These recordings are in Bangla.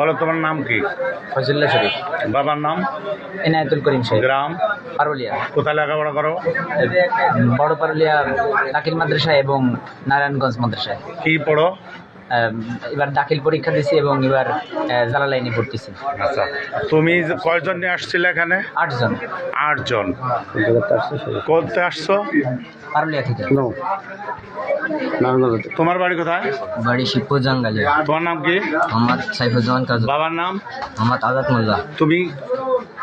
বলো তোমার নাম কি? ফজলুল্লাহ শরীফ। বাবার নাম? এনায়েতুল করিম শরীফ। গ্রাম? পারুলিয়া। কোথায় লেখাপড়া করো? বড় পারুলিয়া দাখিল মাদ্রাসায় এবং নারায়ণগঞ্জ মাদ্রাসায়। কি পড়ো? এবার দাখিল পরীক্ষা দিছি এবং এবার জালালাইনে পড়তেছি। আচ্ছা, তুমি কয়জন নিয়ে আসছিলে এখানে? 8 জন। 8 জন। কোথায় আসছো? পারুলিয়া থেকে। তোমার বাড়ি কোথায়? বাড়ি শিবপুর জাঙ্গালি। তোমার নাম কি? মোহাম্মদ সাইফুজ্জামান কাজী। বাবার নাম? মোহাম্মদ আজাদ মোল্লা। তুমি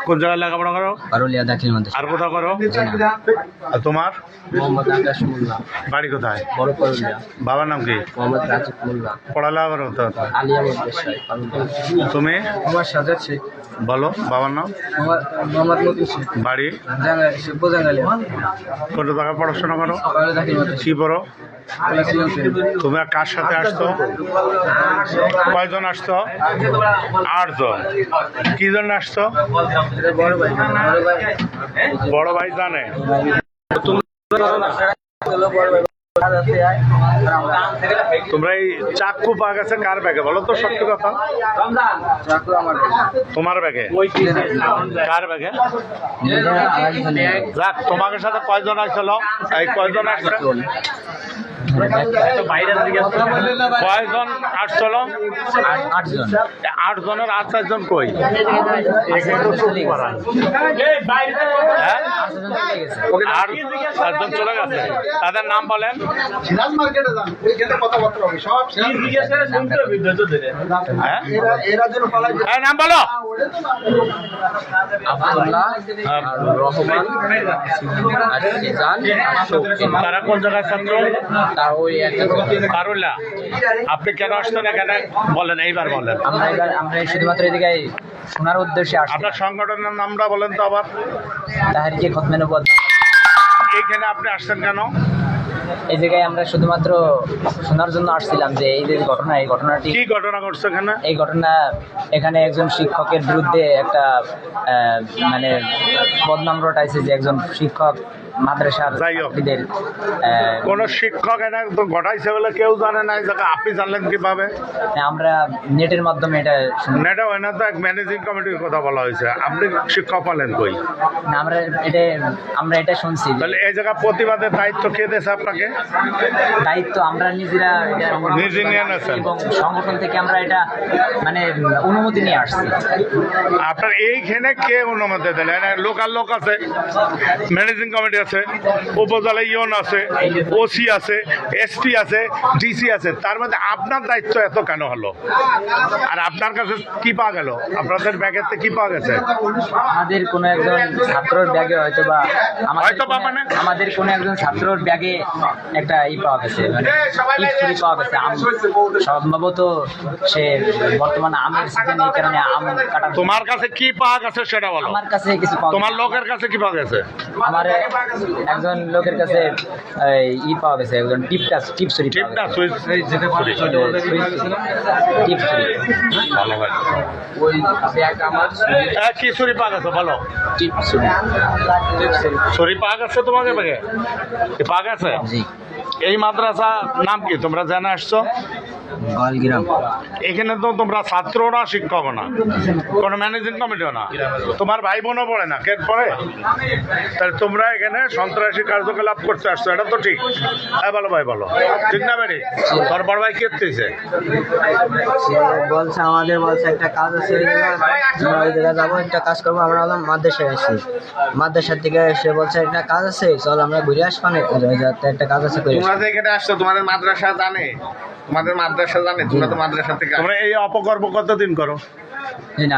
কোন জায়গায় লেখাপড়া করো? পারুলিয়া দাখিল মাদ্রাসা। আর কোথাও করো? আর তোমার? মোহাম্মদ আকাশ মোল্লা। বাড়ি কোথায়? বড় পারুলিয়া। বাবার নাম কি? মোহাম্মদ রাজিব মোল্লা। পড়ালেখা করো তো? আলিয়া মাদ্রাসায় পারুলিয়া। তুমি? মোহাম্মদ সাজাদ শেখ। বলো বাবার নাম? মোহাম্মদ মতিন শেখ। বাড়ি? জাঙ্গালি, শিবপুর জাঙ্গালি। কোন জায়গায় পড়াশোনা করো? পারুলিয়া দাখিল মাদ্রাসা। কি পড়ো? তুমি কার সাথে আসছো? কয়জন আসছো? 8 জন। কি জন্য আসছো? বড় ভাই। বড় ভাই জানে? তোমরা এই চাকু পাওয়া গেছে কার ব্যাগে? বলো তো সত্যি কথা। তোমার ব্যাগে? কার ব্যাগে? যাক, তোমাকে সাথে কয়জন আসছিল? এই কয়জন আসছে? কয়জন আসছিল? 8 জন। 8 জনের 8 জন কই? হ্যাঁ? 8 জন চলে গেছে। তাদের নাম বলেন। হ্যাঁ? হ্যাঁ, নাম বলো। আব্দুল্লাহ, রহমান, তারা কোন জায়গায় ছাত্র? পারুলিয়া। আপনি কেন আসছেন এখানে বলেন, এইবার বলেন। আমরা শুধুমাত্র এদিকে শোনার উদ্দেশ্যে আসছি। আপনার সংগঠনের নামটা বলেন তো আবার। তাহারিকে খতমে নবুয়ত। এইখানে আপনি আসছেন কেন? এই জায়গায় আমরা শুধুমাত্র শোনার জন্য আসছিলাম যে এই যে ঘটনা, এই ঘটনাটি কি ঘটনা ঘটছে এখানে? এই ঘটনা এখানে একজন শিক্ষকের বিরুদ্ধে একটা মানে বদনাম রটাইছে যে একজন শিক্ষক মাদ্রাসার ছাত্রীদের কোন শিক্ষক এটা তো ঘটাইছে বলে কেউ জানে না। এই জায়গা আপনি জানলেন কিভাবে? আমরা নেটের মাধ্যমে এটা নেটে হয় না তো, এক ম্যানেজিং কমিটির কথা বলা হয়েছে। আপনি শিক্ষক পালেন কই? আমরা এটা শুনছি। তাহলে এই জায়গা প্রতিবাদের দায়িত্ব কে দিয়েছে আপনাকে? দায়িত্ব আমরা নিজেরা নিজে নিয়ে নেছেন এবং সংগঠন থেকে আমরা এটা মানে অনুমতি নিয়ে আসছি। আপনার এইখানে কে অনুমতি দিলেন? লোকাল লোক আছে, ম্যানেজিং কমিটি আছে, উপজেলা ইউন আছে, ওসি আছে, এসপি আছে, ডিসি আছে। তার মধ্যে আপনার দায়িত্ব এত কেন হলো? আর আপনার কাছে কি পাওয়া গেল? আপনাদের ব্যাগেতে কি পাওয়া গেছে? আমাদের কোনো একজন ছাত্রর ব্যাগে হয়তোবা আমাদের কোনো একজন ছাত্রর ব্যাগে একটা পাওয়া গেছে, মানে চুরি পাওয়া গেছে। সম্ভবত সে বর্তমানে আমের সিজন, এই কারণে আম কাটা। তোমার কাছে কি পাওয়া গেছে সেটা বলো। আমার কাছে কিছু পাওয়া, তোমার লোকের কাছে কি পাওয়া গেছে? আমার একজন লোকের কাছে পাওয়া গেছে, একজন টিপ চুরি। ভালো ভাই, কি চুরি পাওয়া গেছে বলো? চুরি পাওয়া গেছে তোমাকে ব্যাগে? পাওয়া গেছে? এই মাদ্রাসা নাম কি তোমরা জানা আসছো? এখানে তো তোমরা ছাত্র না, শিক্ষক না, কোনো ম্যানেজিং কমিটিও না, তোমার ভাই বোনও পড়ে না, কে পড়ে? তাহলে তোমরা এখানে সন্ত্রাসী কার্যকলাপ করতে আসছো, এটা তো ঠিক? হ্যাঁ বলো ভাই, বলো ঠিক না? বেরি তোর বড় ভাই কে দিয়েছে? বলছে আমাদের বলছে একটা কাজ আছে, ওই জায়গায় যাবো, একটা কাজ করবো। আমরা বললাম মাদ্রাসায় আসছি, মাদ্রাসার থেকে সে বলছে একটা কাজ আছে, চল আমরা ঘুরে আসবো, একটা কাজ আছে। তোমরা যে এখানে আসছো তোমাদের মাদ্রাসা জানে? তোমাদের মাদ্রাসা জানে? তোমরা তো মাদ্রাসা থেকে। তোমরা এই অপকর্ম কতদিন করো?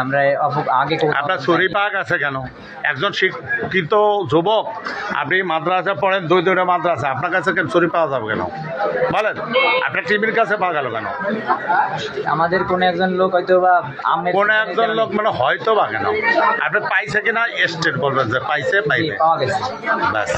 আমরা আগে আপনার চুরি পাক আছে কেন? একজন শিক্ষিত যুবক, আপনি মাদ্রাসা পড়েন, দুইটা মাদ্রাসা, আপনার কাছে কেন চুরি পাওয়া যাবে কেন বলেন? আপনার টিভির কাছে পাওয়া গেল কেন? আমাদের কোন একজন লোক হয়তো বা কোন একজন লোক মানে হয়তো বা কেন? আপনি পাইছে কিনা স্টেট বলবেন যে পাইছে, পাওয়া গেছে, ব্যাস।